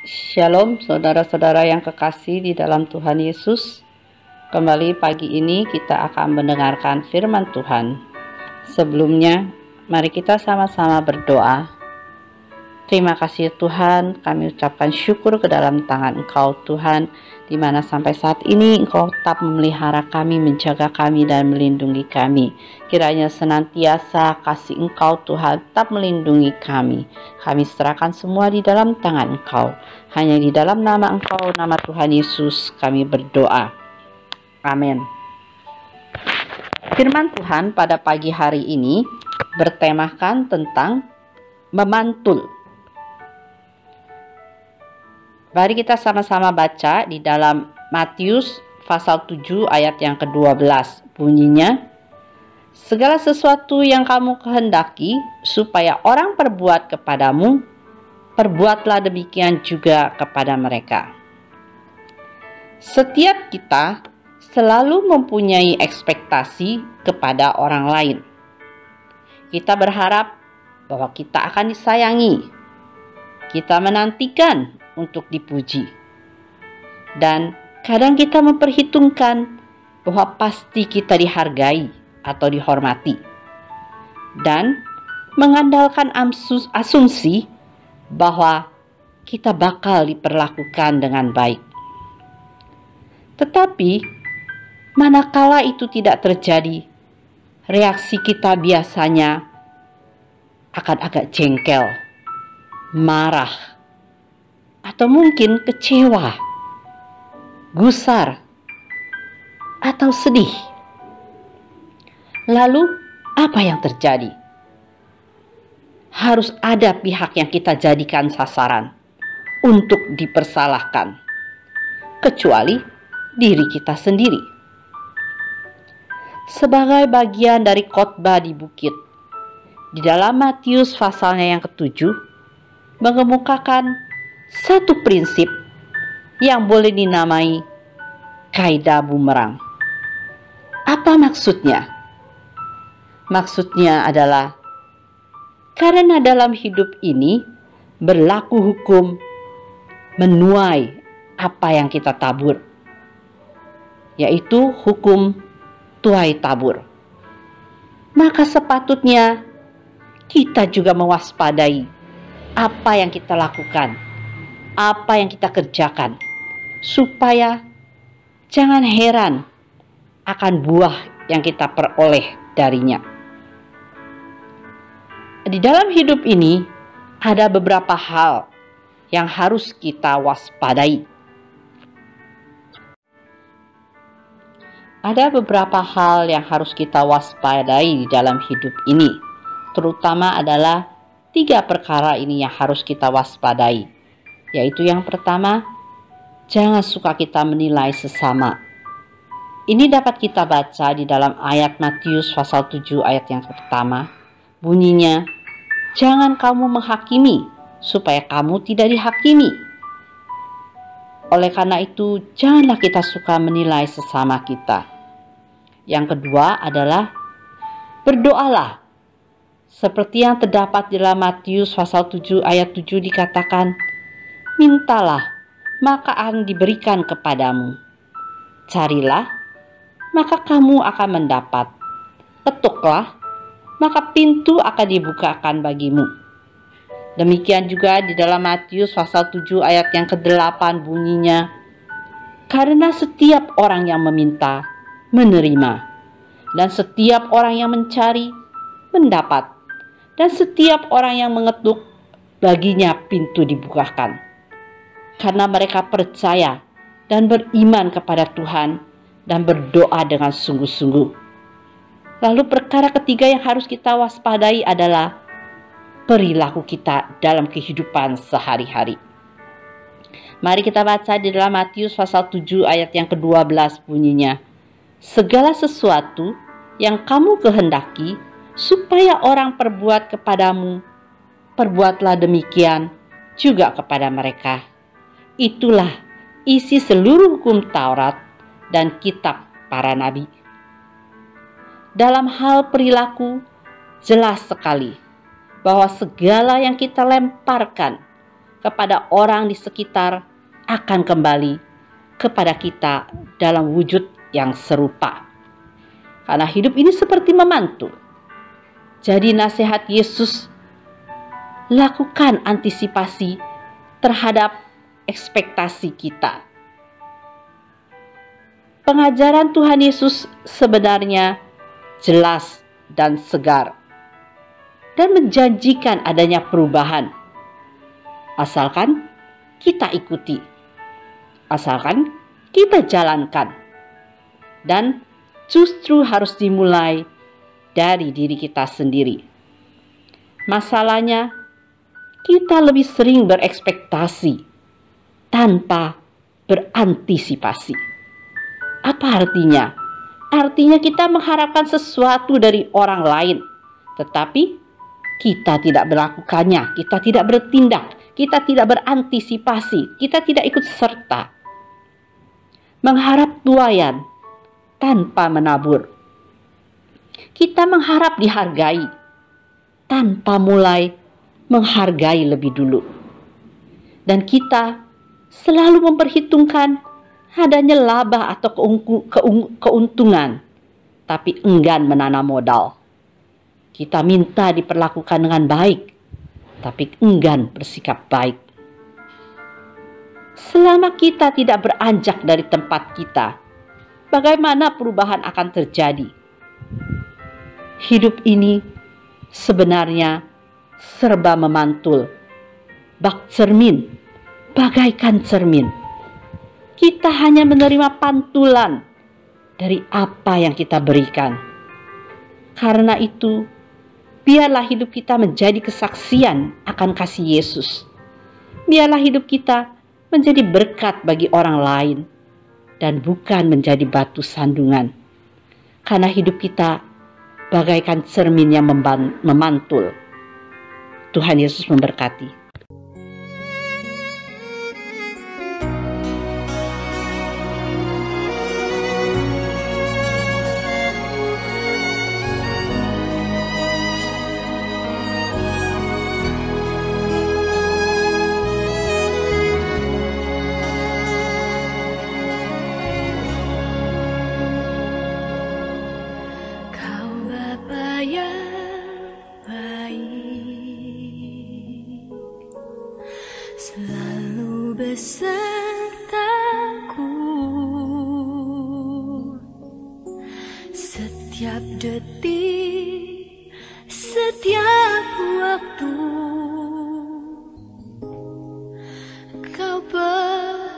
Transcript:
Shalom saudara-saudara yang kekasih di dalam Tuhan Yesus. Kembali pagi ini kita akan mendengarkan firman Tuhan. Sebelumnya, mari kita sama-sama berdoa. Terima kasih Tuhan, kami ucapkan syukur ke dalam tangan Engkau Tuhan, di mana sampai saat ini Engkau tetap memelihara kami, menjaga kami dan melindungi kami. Kiranya senantiasa kasih Engkau Tuhan tetap melindungi kami. Kami serahkan semua di dalam tangan Engkau. Hanya di dalam nama Engkau, nama Tuhan Yesus, kami berdoa. Amin. Firman Tuhan pada pagi hari ini bertemakan tentang memantul. Mari kita sama-sama baca di dalam Matius pasal 7 ayat yang ke-12. Bunyinya, segala sesuatu yang kamu kehendaki supaya orang perbuat kepadamu, perbuatlah demikian juga kepada mereka. Setiap kita selalu mempunyai ekspektasi kepada orang lain. Kita berharap bahwa kita akan disayangi. Kita menantikan untuk dipuji. Dan kadang kita memperhitungkan bahwa pasti kita dihargai atau dihormati. Dan mengandalkan asumsi bahwa kita bakal diperlakukan dengan baik. Tetapi manakala itu tidak terjadi, reaksi kita biasanya akan agak jengkel, marah, atau mungkin kecewa, gusar, atau sedih. Lalu apa yang terjadi? Harus ada pihak yang kita jadikan sasaran untuk dipersalahkan, kecuali diri kita sendiri. Sebagai bagian dari khotbah di bukit, di dalam Matius pasalnya yang ke-7 mengemukakan satu prinsip yang boleh dinamai kaidah bumerang. Apa maksudnya? Maksudnya adalah karena dalam hidup ini berlaku hukum menuai apa yang kita tabur, yaitu hukum tuai tabur. Maka sepatutnya kita juga mewaspadai apa yang kita lakukan, apa yang kita kerjakan, supaya jangan heran akan buah yang kita peroleh darinya. Di dalam hidup ini ada beberapa hal yang harus kita waspadai. Ada beberapa hal yang harus kita waspadai di dalam hidup ini, terutama adalah 3 perkara ini yang harus kita waspadai. Yaitu yang pertama, jangan suka kita menilai sesama. Ini dapat kita baca di dalam ayat Matius pasal 7 ayat yang pertama. Bunyinya, jangan kamu menghakimi supaya kamu tidak dihakimi. Oleh karena itu, janganlah kita suka menilai sesama kita. Yang kedua adalah berdoalah. Seperti yang terdapat di dalam Matius pasal 7 ayat 7 dikatakan, mintalah, maka akan diberikan kepadamu. Carilah, maka kamu akan mendapat. Ketuklah, maka pintu akan dibukakan bagimu. Demikian juga di dalam Matius pasal 7 ayat yang ke-8 bunyinya, karena setiap orang yang meminta, menerima. Dan setiap orang yang mencari, mendapat. Dan setiap orang yang mengetuk, baginya pintu dibukakan. Karena mereka percaya dan beriman kepada Tuhan dan berdoa dengan sungguh-sungguh. Lalu perkara ketiga yang harus kita waspadai adalah perilaku kita dalam kehidupan sehari-hari. Mari kita baca di dalam Matius pasal 7 ayat yang ke-12 bunyinya, segala sesuatu yang kamu kehendaki supaya orang perbuat kepadamu, perbuatlah demikian juga kepada mereka. Itulah isi seluruh hukum Taurat dan kitab para nabi. Dalam hal perilaku, jelas sekali bahwa segala yang kita lemparkan kepada orang di sekitar akan kembali kepada kita dalam wujud yang serupa. Karena hidup ini seperti memantul. Jadi nasihat Yesus, lakukan antisipasi terhadap ekspektasi kita. Pengajaran Tuhan Yesus sebenarnya jelas dan segar dan menjanjikan adanya perubahan. Asalkan kita ikuti, asalkan kita jalankan, dan justru harus dimulai dari diri kita sendiri. Masalahnya, kita lebih sering berekspektasi tanpa berantisipasi. Apa artinya? Artinya kita mengharapkan sesuatu dari orang lain, tetapi kita tidak melakukannya, kita tidak bertindak, kita tidak berantisipasi, kita tidak ikut serta. Mengharap tuaian tanpa menabur. Kita mengharap dihargai tanpa mulai menghargai lebih dulu. Dan kita selalu memperhitungkan adanya laba atau keuntungan, tapi enggan menanam modal. Kita minta diperlakukan dengan baik, tapi enggan bersikap baik. Selama kita tidak beranjak dari tempat kita, bagaimana perubahan akan terjadi? Hidup ini sebenarnya serba memantul, bak cermin, bagaikan cermin. Kita hanya menerima pantulan dari apa yang kita berikan. Karena itu, biarlah hidup kita menjadi kesaksian akan kasih Yesus. Biarlah hidup kita menjadi berkat bagi orang lain dan bukan menjadi batu sandungan. Karena hidup kita bagaikan cermin yang memantul. Tuhan Yesus memberkati. Selalu besertaku, setiap detik, setiap waktu. Kau perhatikan